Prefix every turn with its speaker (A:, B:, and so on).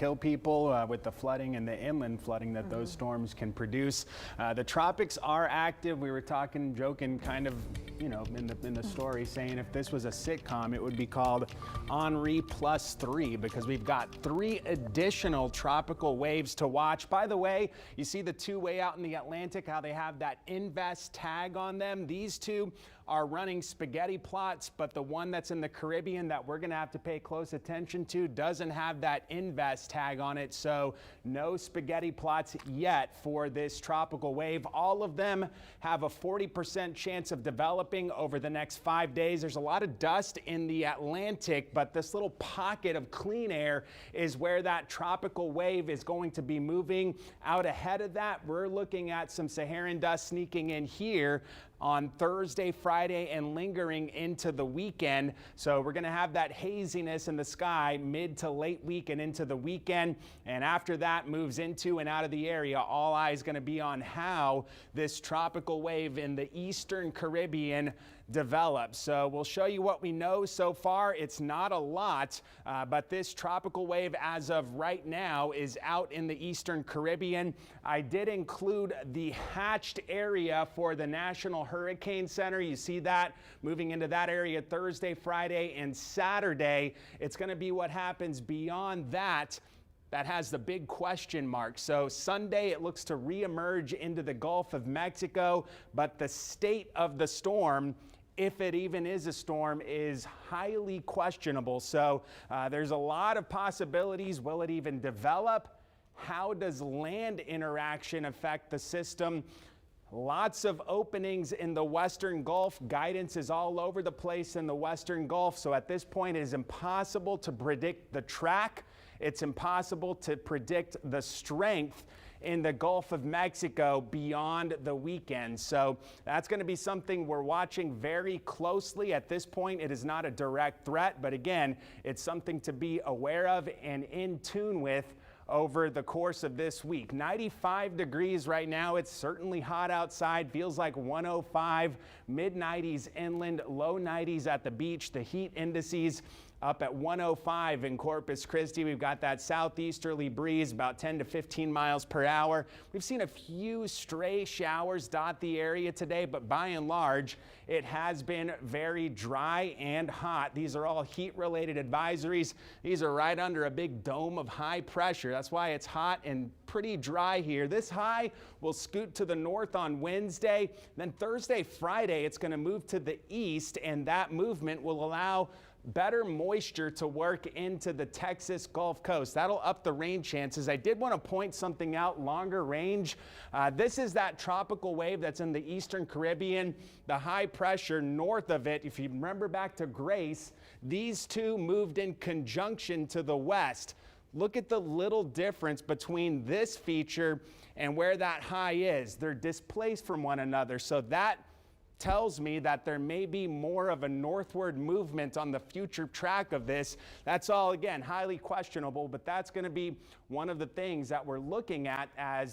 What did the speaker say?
A: kill people with the flooding and the inland flooding that those storms can produce. The tropics are active. We were talking, joking, kind of, you know, in the story, saying if this was a sitcom, it would be called Henri +3, because we've got 3 additional tropical waves to watch. By the way, you see the 2 way out in the Atlantic, how they have that invest tag on them. These 2 are running spaghetti plots, but the one that's in the Caribbean that we're going to have to pay close attention to doesn't have that invest tag on it, so no spaghetti plots yet for this tropical wave. All of them have a 40% chance of developing over the next 5 days. There's a lot of dust in the Atlantic, but this little pocket of clean air is where that tropical wave is going to be moving. Out ahead of that, we're looking at some Saharan dust sneaking in here on Thursday, Friday, and lingering into the weekend. So we're going to have that haziness in the sky mid to late week and into the weekend. And after that moves into and out of the area, all eyes going to be on how this tropical wave in the eastern Caribbean develops. So we'll show you what we know so far. It's not a lot, but this tropical wave as of right now is out in the eastern Caribbean. I did include the hatched area for the National Hurricane Center. You see that moving into that area Thursday, Friday, and Saturday. It's going to be what happens beyond that that has the big question mark. So Sunday, it looks to reemerge into the Gulf of Mexico, but the state of the storm, if it even is a storm, is highly questionable. So there's a lot of possibilities. Will it even develop? How does land interaction affect the system? Lots of openings in the Western Gulf. Guidance is all over the place in the Western Gulf. So at this point, it is impossible to predict the track. It's impossible to predict the strength in the Gulf of Mexico beyond the weekend. So that's going to be something we're watching very closely. At this point, it is not a direct threat, but again, it's something to be aware of and in tune with over the course of this week. 95 degrees right now. It's certainly hot outside. Feels like 105, mid-90s inland, low 90s at the beach. The heat indices up at 105 in Corpus Christi. We've got that southeasterly breeze about 10 to 15 miles per hour. We've seen a few stray showers dot the area today, but by and large, it has been very dry and hot. These are all heat-related advisories. These are right under a big dome of high pressure. That's why it's hot and pretty dry here. This high will scoot to the north on Wednesday. Then Thursday, Friday, it's going to move to the east, and that movement will allow better moisture to work into the Texas Gulf Coast. That'll up the rain chances. I did want to point something out longer range. This is that tropical wave that's in the eastern Caribbean. The high pressure north of it, if you remember back to Grace, these 2 moved in conjunction to the west. Look at the little difference between this feature and where that high is. They're displaced from one another. So that tells me that there may be more of a northward movement on the future track of this. That's all, again, highly questionable, but that's going to be one of the things that we're looking at as